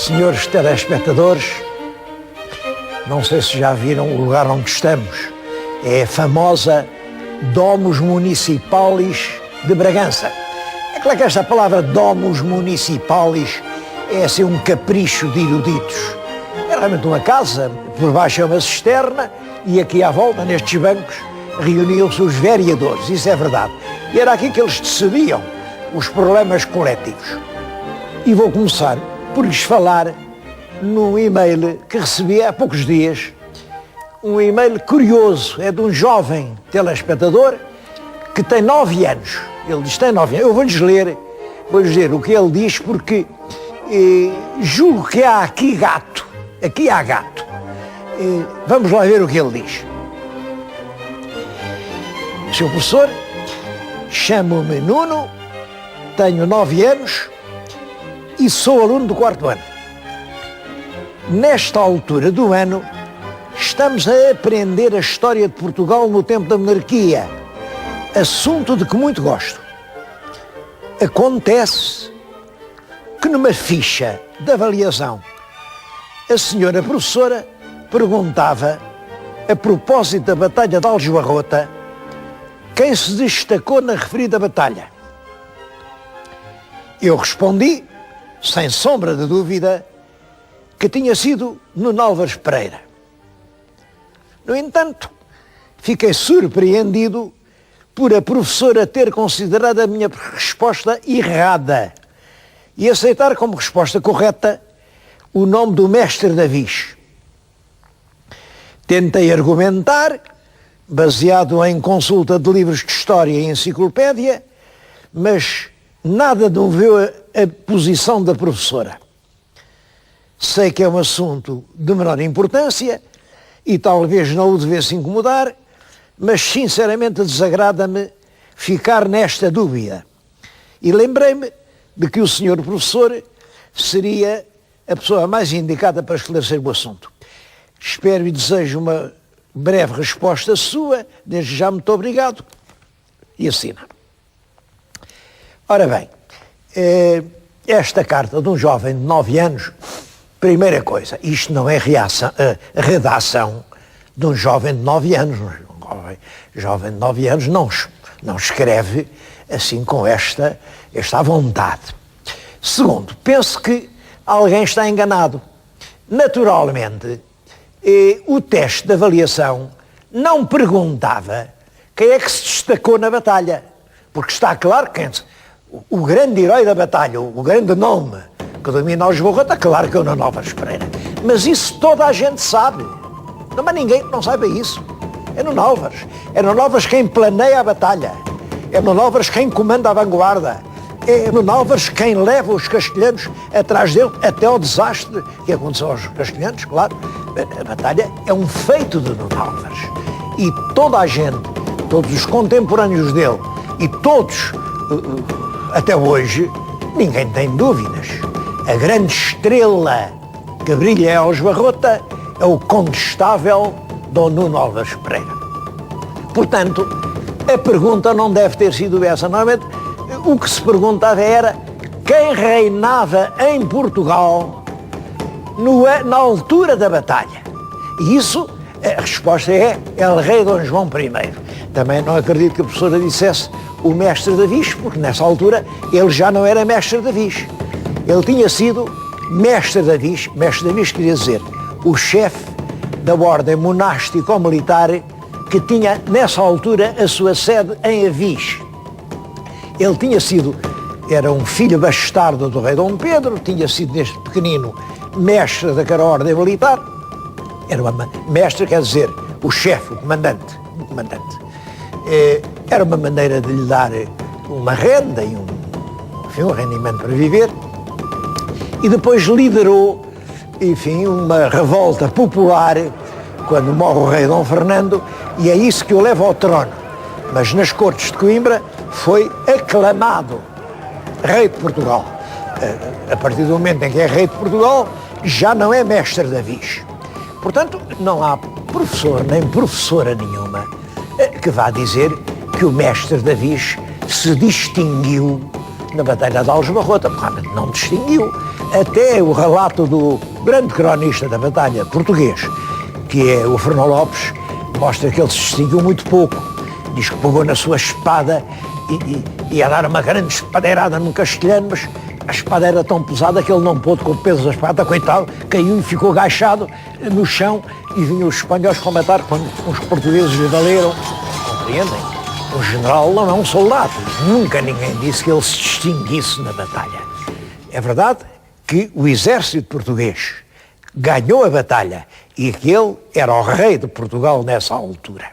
Senhores telespectadores, não sei se já viram o lugar onde estamos. É a famosa Domus Municipalis de Bragança. É claro que esta palavra Domus Municipalis é assim um capricho de eruditos. É realmente uma casa, por baixo é uma cisterna e aqui à volta, nestes bancos, reuniam-se os vereadores, isso é verdade. E era aqui que eles decidiam os problemas coletivos. E vou começar por lhes falar num e-mail que recebi há poucos dias, um e-mail curioso, é de um jovem telespectador que tem 9 anos. Ele diz que tem 9 anos. Eu vou-lhes ler o que ele diz porque julgo que há aqui gato. Aqui há gato. Vamos lá ver o que ele diz. Sr. professor, chamo-me Nuno, tenho 9 anos e sou aluno do 4º ano. Nesta altura do ano, estamos a aprender a história de Portugal no tempo da monarquia, assunto de que muito gosto. Acontece que numa ficha de avaliação, a senhora professora perguntava, a propósito da Batalha de Aljubarrota, quem se destacou na referida batalha. Eu respondi, sem sombra de dúvida, que tinha sido Nuno Álvares Pereira. No entanto, fiquei surpreendido por a professora ter considerado a minha resposta errada e aceitar como resposta correta o nome do mestre Davis. Tentei argumentar, baseado em consulta de livros de história e enciclopédia, mas nada moveu a posição da professora. Sei que é um assunto de menor importância e talvez não o devesse incomodar, mas sinceramente desagrada-me ficar nesta dúvida. E lembrei-me de que o senhor professor seria a pessoa mais indicada para esclarecer o assunto. Espero e desejo uma breve resposta sua, desde já muito obrigado, e assina. Ora bem, esta carta de um jovem de 9 anos, primeira coisa, isto não é redação de um jovem de 9 anos. Um jovem de 9 anos não escreve assim com esta vontade. Segundo, penso que alguém está enganado. Naturalmente, o teste de avaliação não perguntava quem é que se destacou na batalha, porque está claro que o grande herói da batalha, o grande nome que domina Aljubarrota, claro que é o Nuno Álvares Pereira. Mas isso toda a gente sabe. Não há ninguém que não saiba isso. É Nuno Álvares. É Nuno Álvares quem planeia a batalha. É Nuno Álvares quem comanda a vanguarda. É Nuno Álvares quem leva os castelhanos atrás dele até ao desastre que aconteceu aos castelhanos, claro. A batalha é um feito de Nuno Álvares. E toda a gente, todos os contemporâneos dele e todos, até hoje, ninguém tem dúvidas. A grande estrela que brilha em Aljubarrota é o contestável Dom Nuno Álvares Pereira. Portanto, a pergunta não deve ter sido essa. Normalmente, o que se perguntava era quem reinava em Portugal na altura da batalha. E isso, a resposta é El Rei Dom João I. Também não acredito que a professora dissesse o mestre Davis, porque nessa altura ele já não era mestre Davis. Ele tinha sido mestre Davis. Mestre Davis queria dizer o chefe da ordem monástico-militar que tinha nessa altura a sua sede em Avis. Ele era um filho bastardo do rei Dom Pedro, tinha sido desde pequenino mestre daquela ordem militar. Mestre quer dizer o chefe, o comandante. Era uma maneira de lhe dar uma renda e um rendimento para viver. E depois liderou, uma revolta popular quando morre o rei Dom Fernando, e é isso que o leva ao trono. Mas nas cortes de Coimbra foi aclamado rei de Portugal. A partir do momento em que é rei de Portugal, já não é mestre Davis. Portanto, não há professor nem professora nenhuma que vá dizer que o mestre Davis se distinguiu na Batalha de Aljubarrota. Realmente não distinguiu. Até o relato do grande cronista da batalha português, que é o Fernão Lopes, mostra que ele se distinguiu muito pouco. Diz que pegou na sua espada e ia dar uma grande espadeirada num castelhano, mas a espada era tão pesada que ele não pôde com o peso da espada, coitado, caiu e ficou agachado no chão e vinham os espanhóis combater quando os portugueses lhe valeram. Compreendem? O general não é um soldado. Nunca ninguém disse que ele se distinguisse na batalha. É verdade que o exército português ganhou a batalha e que ele era o rei de Portugal nessa altura.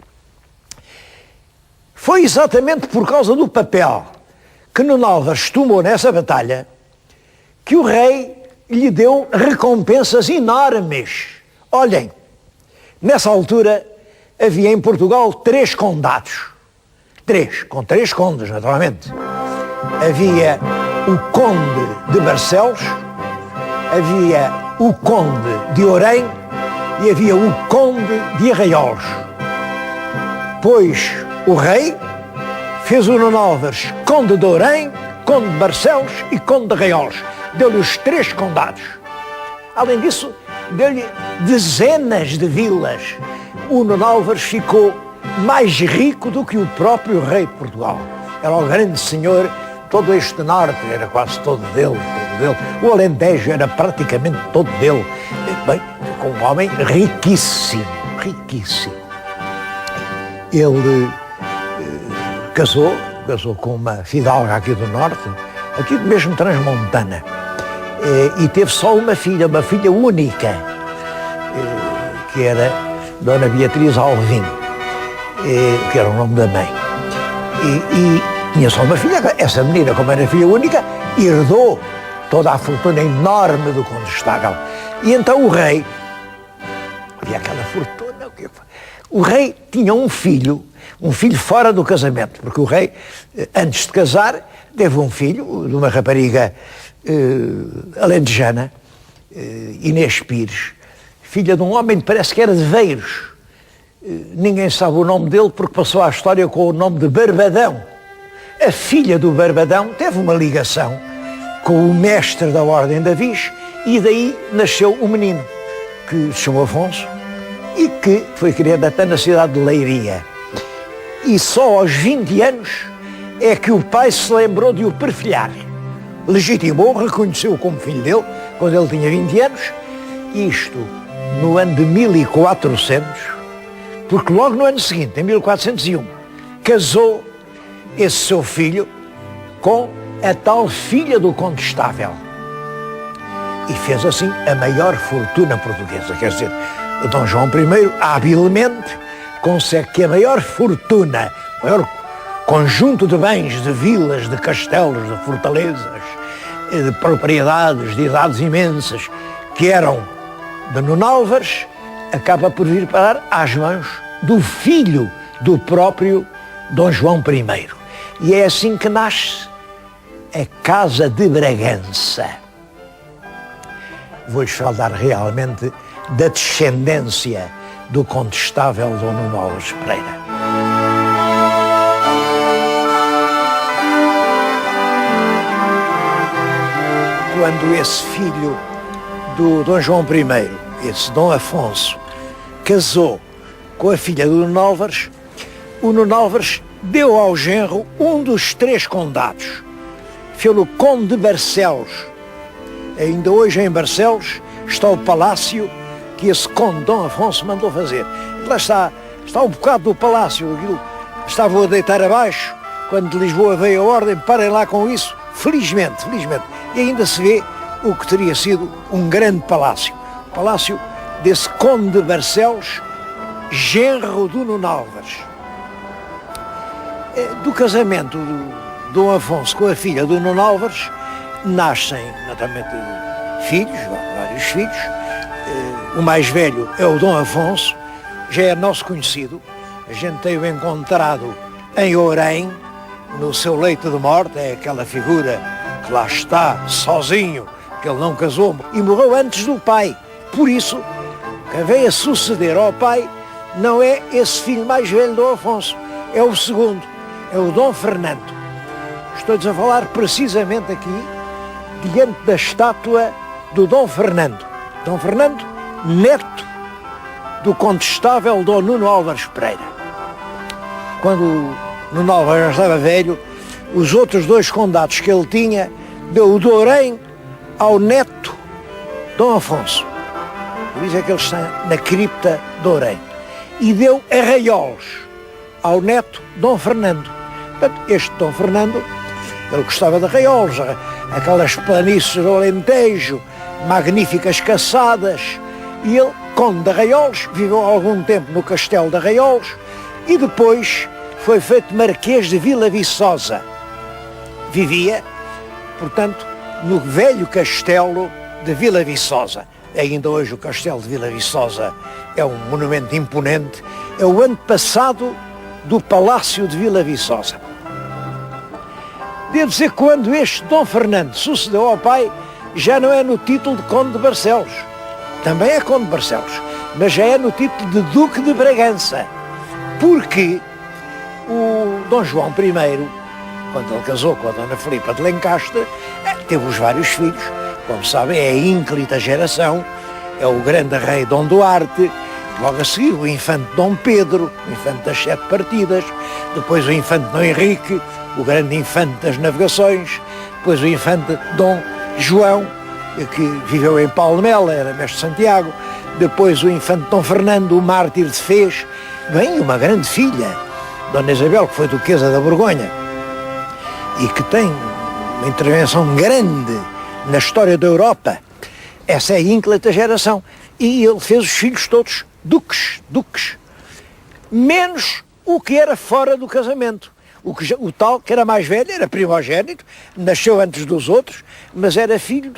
Foi exatamente por causa do papel que Nuno Álvares tomou nessa batalha que o rei lhe deu recompensas enormes. Olhem, nessa altura havia em Portugal 3 condados. Com 3 condes, naturalmente. Havia o conde de Barcelos, havia o conde de Orém e havia o conde de Arraiolos. Pois o rei fez o Nuno Álvares conde de Orém, conde de Barcelos e conde de Arraiolos. Deu-lhe os 3 condados. Além disso, deu-lhe dezenas de vilas. O Nuno Álvares ficou mais rico do que o próprio rei de Portugal. Era o grande senhor, todo este norte era quase todo dele. O Alentejo era praticamente todo dele. Bem, ficou um homem riquíssimo. Ele casou com uma fidalga aqui do norte, aqui mesmo transmontana, e teve só uma filha única, que era Dona Beatriz Alvim, que era o nome da mãe. E tinha só uma filha. Essa menina, como era filha única, herdou toda a fortuna enorme do condestável. E então o rei, havia aquela fortuna, o rei tinha um filho fora do casamento, porque o rei, antes de casar, teve um filho de uma rapariga alentejana, Inês Pires, filha de um homem que parece que era de Veiros. Ninguém sabe o nome dele porque passou à história com o nome de Barbadão. A filha do Barbadão teve uma ligação com o mestre da Ordem da Viz e daí nasceu um menino que se chamou Afonso e que foi criado até na cidade de Leiria. E só aos 20 anos é que o pai se lembrou de o perfilhar. Legitimou, reconheceu-o como filho dele, quando ele tinha 20 anos, isto no ano de 1400, porque logo no ano seguinte, em 1401, casou esse seu filho com a tal filha do condestável. E fez assim a maior fortuna portuguesa. Quer dizer, o Dom João I, habilmente, consegue que a maior fortuna, o maior conjunto de bens, de vilas, de castelos, de fortalezas, de propriedades, de idades imensas, que eram de Nuno Álvares, acaba por vir parar às mãos do filho do próprio Dom João I. E é assim que nasce a Casa de Bragança. Vou-lhes falar realmente da descendência do condestável Dom Nuno Álvares Pereira. Quando esse filho do Dom João I, esse Dom Afonso, casou com a filha do Nuno Álvares, o Nuno Álvares deu ao genro um dos 3 condados. Fez-o Conde de Barcelos. Ainda hoje em Barcelos está o palácio que esse Conde Dom Afonso mandou fazer. Lá está um bocado do palácio, aquilo estavam a deitar abaixo, quando de Lisboa veio a ordem, parem lá com isso, felizmente. E ainda se vê o que teria sido um grande palácio. O palácio desse Conde de Barcelos, genro do Nuno Álvares. Do casamento do Dom Afonso com a filha do Nuno Álvares, nascem, naturalmente, filhos, vários filhos. O mais velho é o Dom Afonso, já é nosso conhecido. A gente tem-o encontrado em Orém, no seu leito de morte, é aquela figura que lá está, sozinho, que ele não casou, e morreu antes do pai. Por isso, quem vem a suceder ao pai não é esse filho mais velho do Afonso, é o segundo, é o Dom Fernando. Estou-lhes a falar precisamente aqui, diante da estátua do Dom Fernando. Dom Fernando, neto do condestável Dom Nuno Álvares Pereira. Quando o Nuno Álvares já estava velho, os outros dois condados que ele tinha, deu o Dourém ao neto Dom Afonso. Por isso é que ele está na cripta Dourém. E deu Arraiolos ao neto Dom Fernando. Portanto, este Dom Fernando, ele gostava de arraiolos, aquelas planícies do Alentejo, magníficas caçadas, e ele, conde de Arraiolos, viveu algum tempo no castelo de Arraiolos e depois foi feito marquês de Vila Viçosa. Vivia, portanto, no velho castelo de Vila Viçosa. Ainda hoje o castelo de Vila Viçosa é um monumento imponente, é o antepassado do Palácio de Vila Viçosa. Devo dizer que quando este Dom Fernando sucedeu ao pai, já não é no título de Conde de Barcelos. Também é Conde de Barcelos, mas já é no título de Duque de Bragança. Porque o Dom João I, quando ele casou com a Dona Filipa de Lencastre, teve os vários filhos. Como sabem, é a ínclita geração, é o grande rei Dom Duarte, logo a seguir o infante Dom Pedro, o infante das 7 partidas, depois o infante Dom Henrique, o grande infante das navegações, depois o infante Dom João, que viveu em Palmela, era mestre de Santiago, depois o infante Dom Fernando, o mártir de Fez, bem, uma grande filha, Dona Isabel, que foi duquesa da Borgonha, e que tem uma intervenção grande na história da Europa. Essa é a ínclita geração. E ele fez os filhos todos duques, menos o que era fora do casamento. O tal, que era mais velho, era primogênito, nasceu antes dos outros, mas era filho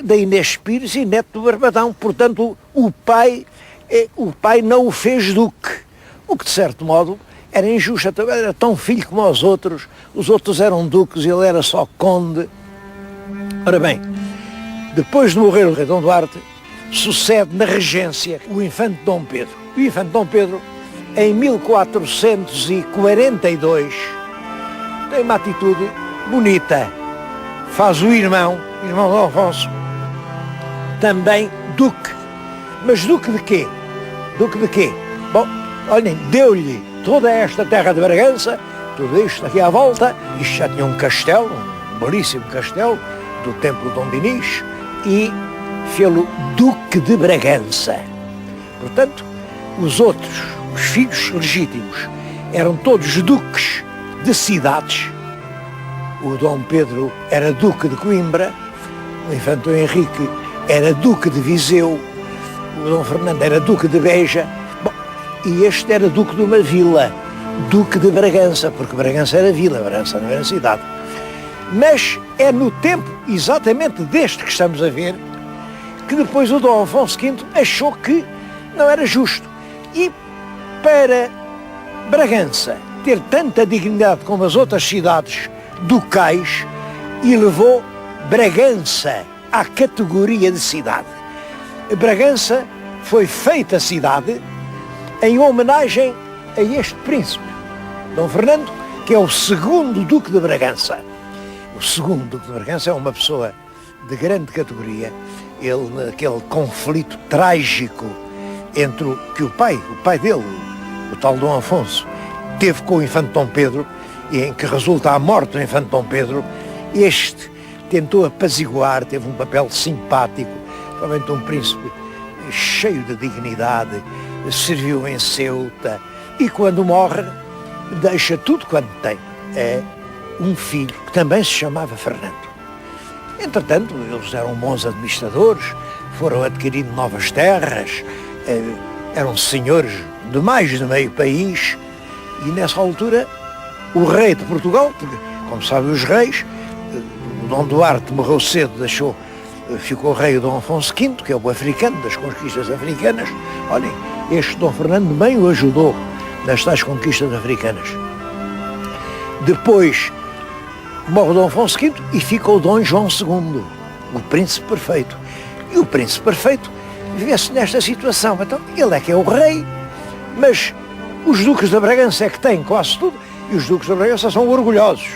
da Inês Pires e neto do Barbadão. Portanto, o pai não o fez duque. O que, de certo modo, era injusto. Era tão filho como os outros eram duques e ele era só conde. Ora bem, depois de morrer o rei Dom Duarte, sucede na regência o infante Dom Pedro. O infante Dom Pedro, em 1442, tem uma atitude bonita. Faz o irmão Dom Afonso, também duque. Mas duque de quê? Duque de quê? Bom, olhem, deu-lhe toda esta terra de Bragança, tudo isto aqui à volta, isto já tinha um castelo, um belíssimo castelo, do Templo de Dom Dinis, e fê-lo Duque de Bragança. Portanto, os outros, os filhos legítimos, eram todos duques de cidades. O Dom Pedro era Duque de Coimbra, o infante Dom Henrique era Duque de Viseu, o Dom Fernando era Duque de Beja, bom, e este era Duque de uma vila, Duque de Bragança, porque Bragança era vila, Bragança não era cidade. Mas é no tempo exatamente deste que estamos a ver que depois o Dom Afonso V achou que não era justo. E para Bragança ter tanta dignidade como as outras cidades ducais, elevou Bragança à categoria de cidade. Bragança foi feita cidade em homenagem a este príncipe, Dom Fernando, que é o segundo Duque de Bragança. O segundo Duque de Bragança é uma pessoa de grande categoria. Ele, naquele conflito trágico entre o pai dele, o tal Dom Afonso, teve com o infante Dom Pedro, e em que resulta a morte do infante Dom Pedro, este tentou apaziguar, teve um papel simpático, realmente um príncipe cheio de dignidade, serviu em Ceuta, e quando morre, deixa tudo quanto tem. É um filho que também se chamava Fernando. Entretanto, eles eram bons administradores, foram adquirindo novas terras, eram senhores de mais de meio país, e nessa altura o rei de Portugal, porque, como sabem os reis, o Dom Duarte morreu cedo, ficou rei o Dom Afonso V, que é o africano, das conquistas africanas. Olhem, este Dom Fernando bem o ajudou nas tais conquistas africanas. Depois morre o Dom Afonso V e fica o Dom João II, o príncipe perfeito. E o príncipe perfeito vê-se nesta situação. Então, ele é que é o rei, mas os duques da Bragança é que têm quase tudo, e os duques da Bragança são orgulhosos.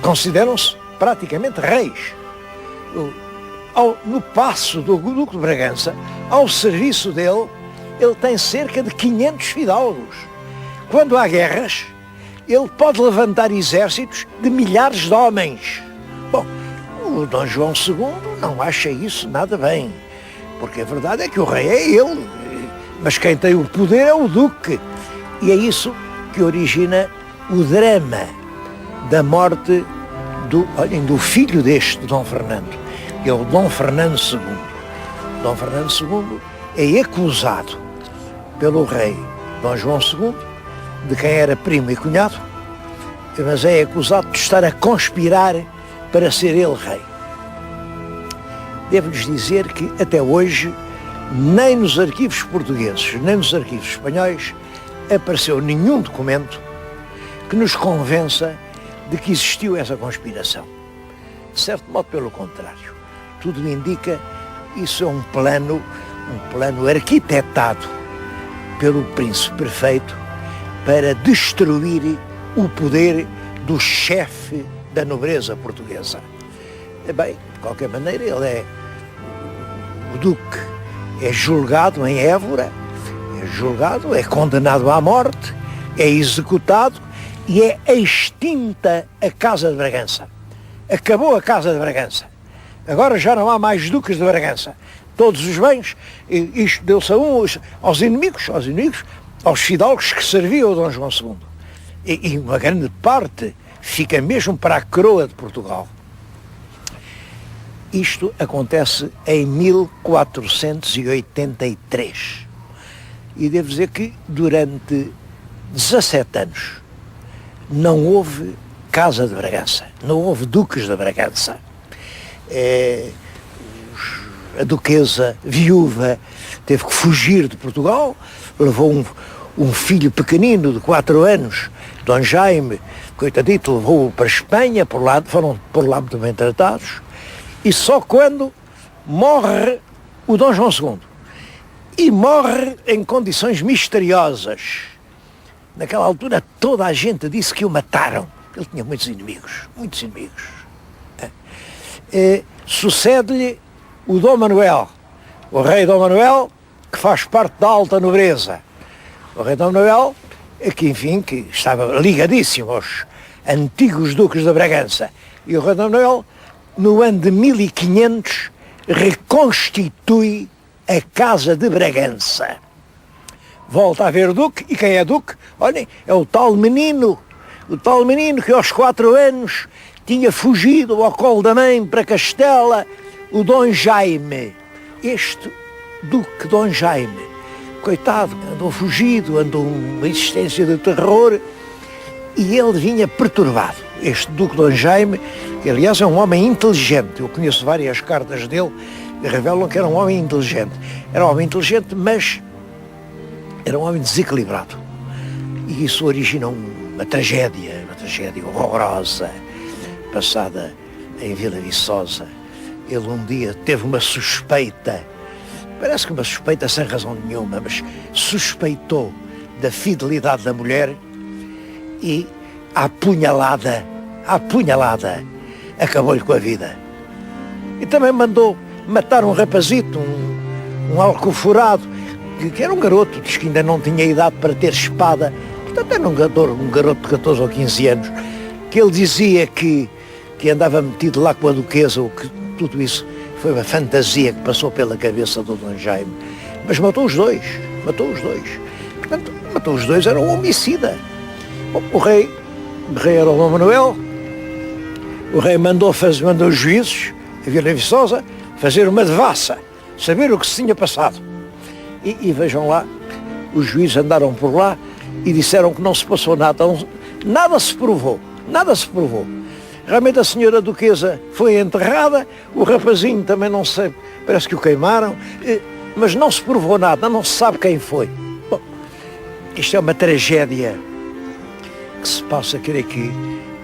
Consideram-se praticamente reis. no paço do Duque de Bragança, ao serviço dele, ele tem cerca de 500 fidalgos. Quando há guerras, ele pode levantar exércitos de milhares de homens. Bom, o Dom João II não acha isso nada bem, porque a verdade é que o rei é ele, mas quem tem o poder é o Duque. E é isso que origina o drama da morte do filho deste Dom Fernando, que é o Dom Fernando II. Dom Fernando II é acusado pelo rei Dom João II, de quem era primo e cunhado, mas é acusado de estar a conspirar para ser ele rei. Devo-lhes dizer que até hoje, nem nos arquivos portugueses, nem nos arquivos espanhóis, apareceu nenhum documento que nos convença de que existiu essa conspiração. De certo modo, pelo contrário. Tudo me indica isso é um plano arquitetado pelo príncipe perfeito para destruir o poder do chefe da nobreza portuguesa. Bem, de qualquer maneira, o Duque é julgado em Évora, é condenado à morte, é executado e é extinta a Casa de Bragança. Acabou a Casa de Bragança. Agora já não há mais Duques de Bragança. Todos os bens, isto deu-se aos inimigos, aos fidalgos que serviam o Dom João II. E uma grande parte fica mesmo para a coroa de Portugal. Isto acontece em 1483. E devo dizer que durante 17 anos não houve Casa de Bragança, não houve Duques de Bragança. A duquesa viúva teve que fugir de Portugal, levou um filho pequenino de 4 anos, Dom Jaime, coitadito, levou-o para a Espanha, foram por lá muito bem tratados, e só quando morre o Dom João II, e morre em condições misteriosas. Naquela altura toda a gente disse que o mataram, ele tinha muitos inimigos. Sucede-lhe o Dom Manuel, o rei Dom Manuel, que faz parte da alta nobreza. O rei Dom Manuel, que estava ligadíssimo aos antigos duques de Bragança. E o rei Dom Manuel, no ano de 1500, reconstitui a Casa de Bragança. Volta a haver Duque, e quem é Duque? Olhem, é o tal menino que aos 4 anos tinha fugido ao colo da mãe para Castela, o Dom Jaime. Este Duque Dom Jaime, coitado, andou fugido, andou uma existência de terror, e ele vinha perturbado. Este Duque Dom Jaime, que aliás é um homem inteligente, eu conheço várias cartas dele, que revelam que era um homem inteligente. Era um homem inteligente, mas era um homem desequilibrado. E isso origina uma tragédia horrorosa, passada em Vila Viçosa. Ele um dia teve uma suspeita, parece que uma suspeita sem razão nenhuma, mas suspeitou da fidelidade da mulher e a apunhalada, acabou-lhe com a vida. E também mandou matar um rapazito, um alcoforado, que era um garoto, diz que ainda não tinha idade para ter espada, portanto era um garoto de 14 ou 15 anos, que ele dizia que andava metido lá com a duquesa, ou que tudo isso foi uma fantasia que passou pela cabeça do Dom Jaime. Mas matou os dois. Portanto, matou os dois, era um homicida. Bom, o rei era o Dom Manuel, o rei mandou os juízes, a Vila Viçosa, fazer uma devassa, saber o que se tinha passado. E vejam lá, os juízes andaram por lá e disseram que não se passou nada, nada se provou. Realmente a senhora duquesa foi enterrada, o rapazinho também não sei, parece que o queimaram, mas não se provou nada, não se sabe quem foi. Bom, isto é uma tragédia que se passa, creio que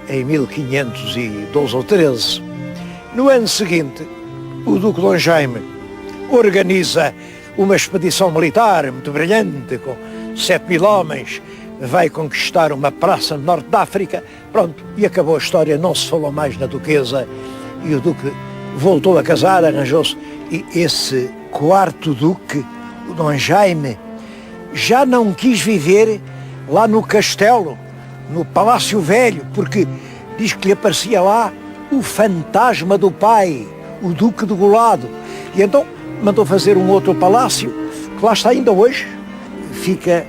em 1512 ou 13. No ano seguinte, o Duque Dom Jaime organiza uma expedição militar muito brilhante, com 7.000 homens, vai conquistar uma praça no norte da África, pronto, e acabou a história, não se falou mais na duquesa, e o Duque voltou a casar, arranjou-se. E esse quarto duque, o Dom Jaime, já não quis viver lá no castelo, no Palácio Velho, porque diz que lhe aparecia lá o fantasma do pai, o Duque de Golado. E então mandou fazer um outro palácio, que lá está ainda hoje, fica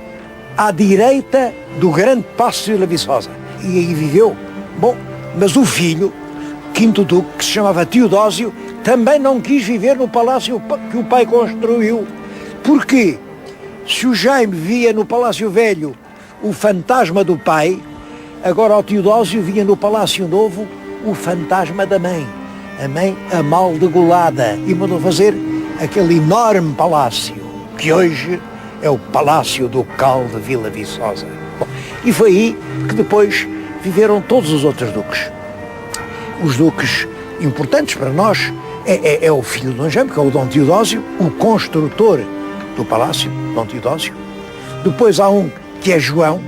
à direita do grande Paço de Vila Viçosa. E aí viveu. Bom, mas o filho, quinto duque, que se chamava Teodósio, também não quis viver no palácio que o pai construiu. Porquê? Se o Jaime via no Palácio Velho o fantasma do pai, agora o Teodósio via no Palácio Novo o fantasma da mãe, a mãe amaldegolada, e mandou fazer aquele enorme palácio, que hoje é o Palácio Ducal de Vila Viçosa. Bom, e foi aí que depois viveram todos os outros duques. Os duques importantes para nós é o filho de Dom Jaime, que é o Dom Teodósio, o construtor do palácio, Dom Teodósio. Depois há um que é João.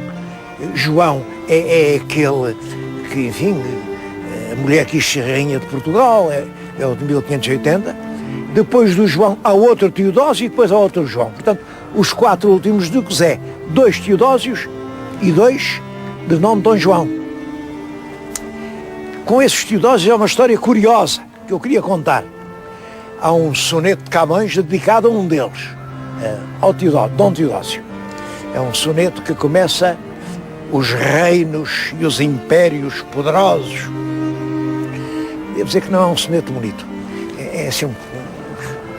João é aquele que, enfim, a mulher quis ser rainha de Portugal, é o de 1580. Depois do João há outro Teodósio e depois há outro João. Portanto, os 4 últimos duques 2 Teodósios e 2 de nome Dom João. Com esses Teodósios é uma história curiosa que eu queria contar. Há um soneto de Camões dedicado a um deles, ao Dom Teodósio. É um soneto que começa: os reinos e os impérios poderosos. Devo dizer que não é um soneto bonito. É assim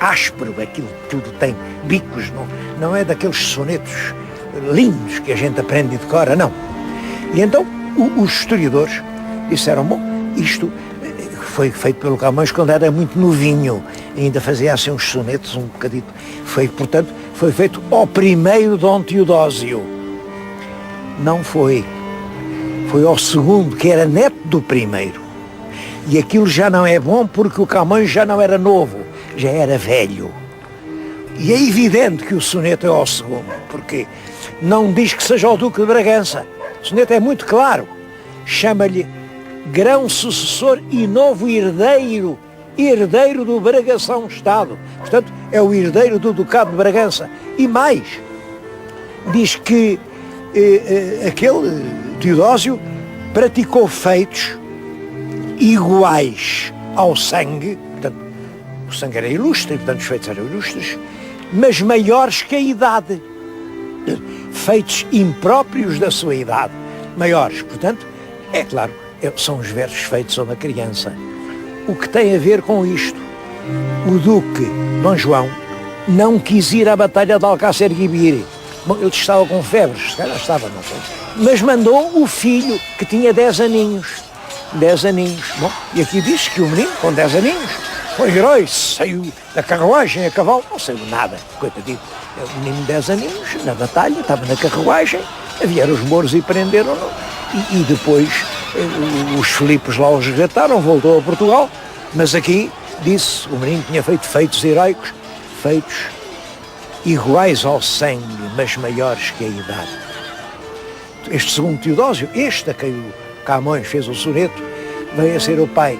áspero, aquilo tudo tem bicos, não é daqueles sonetos lindos que a gente aprende e decora, não. E então os historiadores disseram: bom, isto foi feito pelo Camões quando era muito novinho, ainda fazia assim uns sonetos um bocadito. Portanto, foi feito ao primeiro Dom Teodósio. Não foi. Foi ao segundo, que era neto do primeiro. E aquilo já não é bom porque o Camões já não era novo, já era velho. E é evidente que o soneto é ao segundo, porque não diz que seja o Duque de Bragança. O soneto é muito claro. Chama-lhe grão sucessor e novo herdeiro, herdeiro do Bragação-Estado. Portanto, é o herdeiro do Ducado de Bragança. E mais, diz que aquele Teodósio praticou feitos iguais ao sangue, portanto, o sangue era ilustre, portanto, os feitos eram ilustres, mas maiores que a idade. Feitos impróprios da sua idade, maiores. Portanto, é claro, são os versos feitos a uma criança. O que tem a ver com isto? O Duque Dom João não quis ir à Batalha de Alcácer Quibir. Bom, ele estava com febres, se calhar estava, não sei. Mas mandou o filho, que tinha 10 aninhos. 10 aninhos. Bom, e aqui diz que o menino, com 10 aninhos, foi herói, saiu da carruagem a cavalo, não saiu nada, coitadinho. O menino de 10 aninhos, na batalha, estava na carruagem, vieram os mouros e prenderam-no. E depois os Filipes lá os resgataram, voltou a Portugal, mas aqui disse, o menino tinha feito feitos heróicos, feitos iguais ao sangue, mas maiores que a idade. Este segundo Teodósio, este a quem o Camões fez o soneto, veio a ser o pai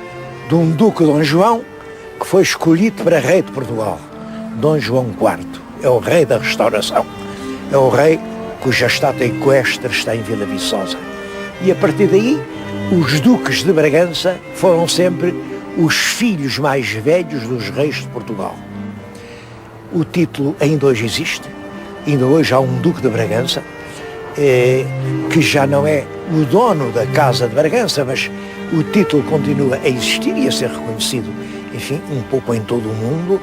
de um Duque Dom João, que foi escolhido para rei de Portugal. Dom João IV, é o rei da restauração, é o rei cuja estátua equestre está em Vila Viçosa. E a partir daí, os duques de Bragança foram sempre os filhos mais velhos dos reis de Portugal. O título ainda hoje existe, ainda hoje há um Duque de Bragança, que já não é o dono da Casa de Bragança, mas o título continua a existir e a ser reconhecido, enfim, um pouco em todo o mundo,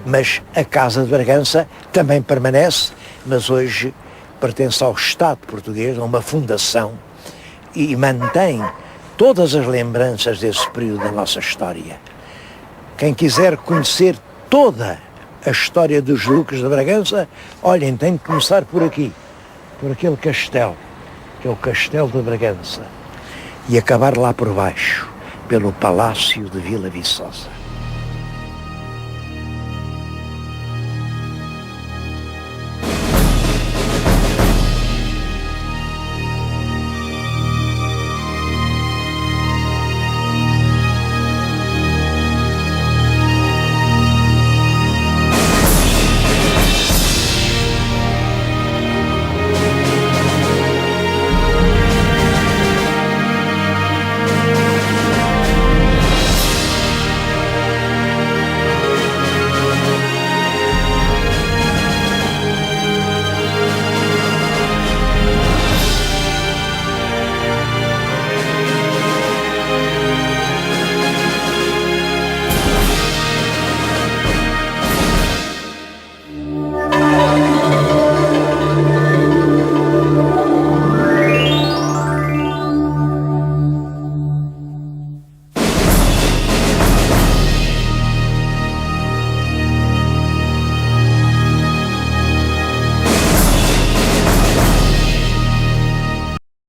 mas a Casa de Bragança também permanece, mas hoje pertence ao Estado português, a uma fundação, e mantém todas as lembranças desse período da nossa história. Quem quiser conhecer toda a história dos Duques de Bragança, olhem, tem que começar por aqui, por aquele castelo, que é o Castelo de Bragança, e acabar lá por baixo, pelo Palácio de Vila Viçosa.